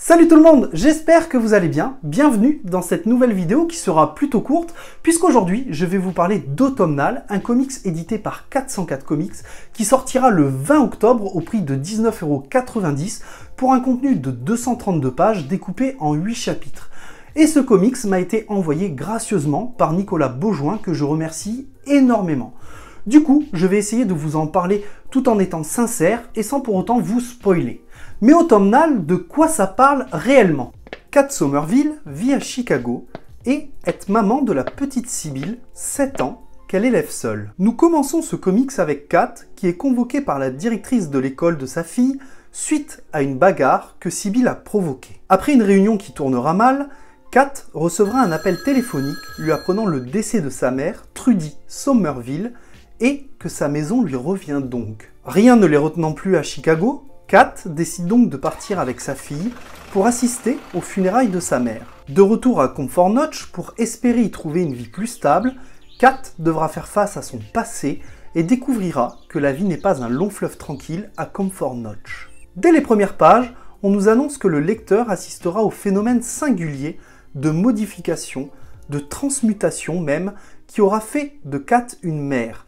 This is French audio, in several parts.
Salut tout le monde, j'espère que vous allez bien. Bienvenue dans cette nouvelle vidéo qui sera plutôt courte puisqu'aujourd'hui je vais vous parler d'Automnal, un comics édité par 404 Comics qui sortira le 20 octobre au prix de 19,90 € pour un contenu de 232 pages découpé en 8 chapitres. Et ce comics m'a été envoyé gracieusement par Nicolas Beaujoin que je remercie énormément. Du coup, je vais essayer de vous en parler tout en étant sincère et sans pour autant vous spoiler. Mais Automnal, de quoi ça parle réellement? Kat Somerville vit à Chicago et est maman de la petite Sibylle, 7 ans, qu'elle élève seule. Nous commençons ce comics avec Kat, qui est convoquée par la directrice de l'école de sa fille suite à une bagarre que Sibylle a provoquée. Après une réunion qui tournera mal, Kat recevra un appel téléphonique lui apprenant le décès de sa mère, Trudy Somerville, et que sa maison lui revient donc. Rien ne les retenant plus à Chicago, Kat décide donc de partir avec sa fille pour assister aux funérailles de sa mère. De retour à Comfort Notch pour espérer y trouver une vie plus stable, Kat devra faire face à son passé et découvrira que la vie n'est pas un long fleuve tranquille à Comfort Notch. Dès les premières pages, on nous annonce que le lecteur assistera au phénomène singulier de modification, de transmutation même, qui aura fait de Kat une mère,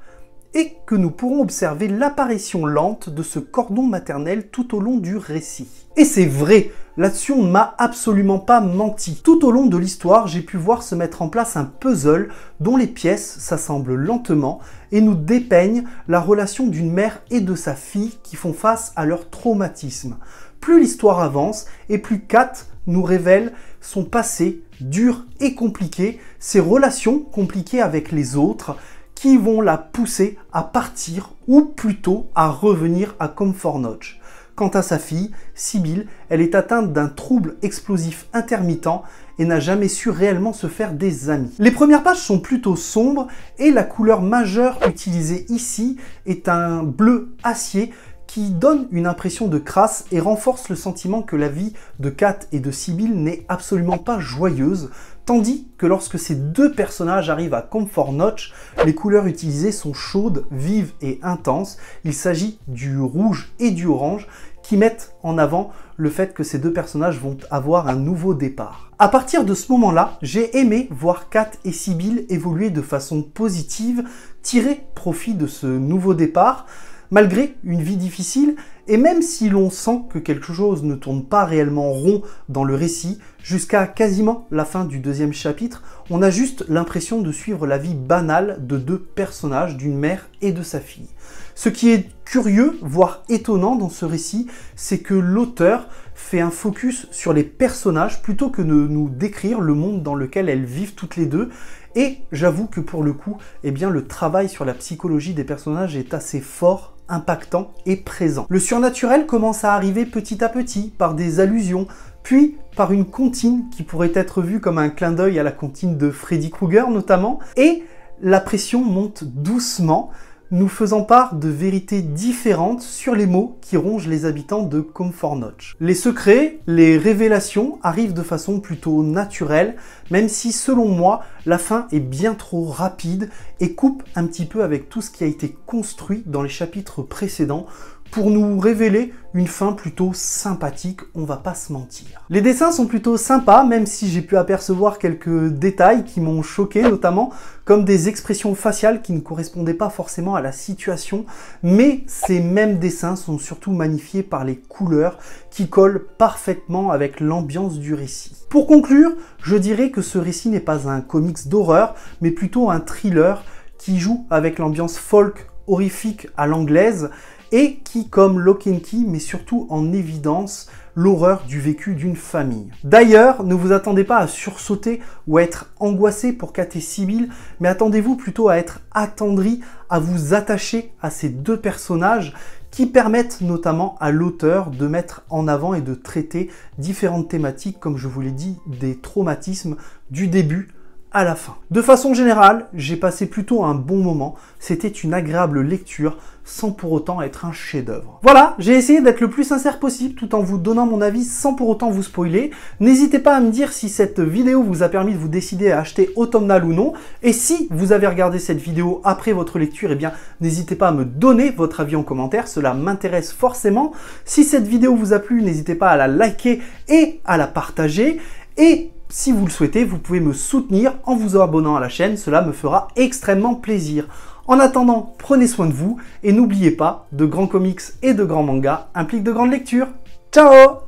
et que nous pourrons observer l'apparition lente de ce cordon maternel tout au long du récit. Et c'est vrai, là-dessus on ne m'a absolument pas menti. Tout au long de l'histoire, j'ai pu voir se mettre en place un puzzle dont les pièces s'assemblent lentement et nous dépeignent la relation d'une mère et de sa fille qui font face à leur traumatisme. Plus l'histoire avance et plus Kat nous révèle son passé dur et compliqué, ses relations compliquées avec les autres, qui vont la pousser à partir ou plutôt à revenir à Comfort Notch. Quant à sa fille, Sibylle, elle est atteinte d'un trouble explosif intermittent et n'a jamais su réellement se faire des amis. Les premières pages sont plutôt sombres et la couleur majeure utilisée ici est un bleu acier qui donne une impression de crasse et renforce le sentiment que la vie de Kat et de Sibylle n'est absolument pas joyeuse, tandis que lorsque ces deux personnages arrivent à Comfort Notch, les couleurs utilisées sont chaudes, vives et intenses. Il s'agit du rouge et du orange qui mettent en avant le fait que ces deux personnages vont avoir un nouveau départ. À partir de ce moment-là, j'ai aimé voir Kat et Sibylle évoluer de façon positive, tirer profit de ce nouveau départ, malgré une vie difficile, et même si l'on sent que quelque chose ne tourne pas réellement rond dans le récit, jusqu'à quasiment la fin du deuxième chapitre, on a juste l'impression de suivre la vie banale de deux personnages, d'une mère et de sa fille. Ce qui est curieux, voire étonnant dans ce récit, c'est que l'auteur fait un focus sur les personnages plutôt que de nous décrire le monde dans lequel elles vivent toutes les deux. Et j'avoue que pour le coup, eh bien, le travail sur la psychologie des personnages est assez fort, impactant et présent. Le surnaturel commence à arriver petit à petit par des allusions, puis par une comptine qui pourrait être vue comme un clin d'œil à la comptine de Freddy Krueger notamment, et la pression monte doucement, nous faisant part de vérités différentes sur les maux qui rongent les habitants de Comfort Notch. Les secrets, les révélations arrivent de façon plutôt naturelle, même si selon moi, la fin est bien trop rapide et coupe un petit peu avec tout ce qui a été construit dans les chapitres précédents pour nous révéler une fin plutôt sympathique, on va pas se mentir. Les dessins sont plutôt sympas, même si j'ai pu apercevoir quelques détails qui m'ont choqué, notamment comme des expressions faciales qui ne correspondaient pas forcément à la situation, mais ces mêmes dessins sont surtout magnifiés par les couleurs qui collent parfaitement avec l'ambiance du récit. Pour conclure, je dirais que ce récit n'est pas un comics d'horreur, mais plutôt un thriller qui joue avec l'ambiance folk horrifique à l'anglaise, et qui, comme Lock and Key, met surtout en évidence l'horreur du vécu d'une famille. D'ailleurs, ne vous attendez pas à sursauter ou à être angoissé pour Kat et Sibylle, mais attendez-vous plutôt à être attendri, à vous attacher à ces deux personnages qui permettent notamment à l'auteur de mettre en avant et de traiter différentes thématiques, comme je vous l'ai dit, des traumatismes du début à la fin. De façon générale, j'ai passé plutôt un bon moment. C'était une agréable lecture sans pour autant être un chef-d'œuvre. Voilà, j'ai essayé d'être le plus sincère possible tout en vous donnant mon avis sans pour autant vous spoiler. N'hésitez pas à me dire si cette vidéo vous a permis de vous décider à acheter Autumnal ou non. Et si vous avez regardé cette vidéo après votre lecture, eh bien n'hésitez pas à me donner votre avis en commentaire, cela m'intéresse forcément. Si cette vidéo vous a plu, n'hésitez pas à la liker et à la partager. Et si vous le souhaitez, vous pouvez me soutenir en vous abonnant à la chaîne, cela me fera extrêmement plaisir. En attendant, prenez soin de vous et n'oubliez pas, de grands comics et de grands mangas impliquent de grandes lectures. Ciao!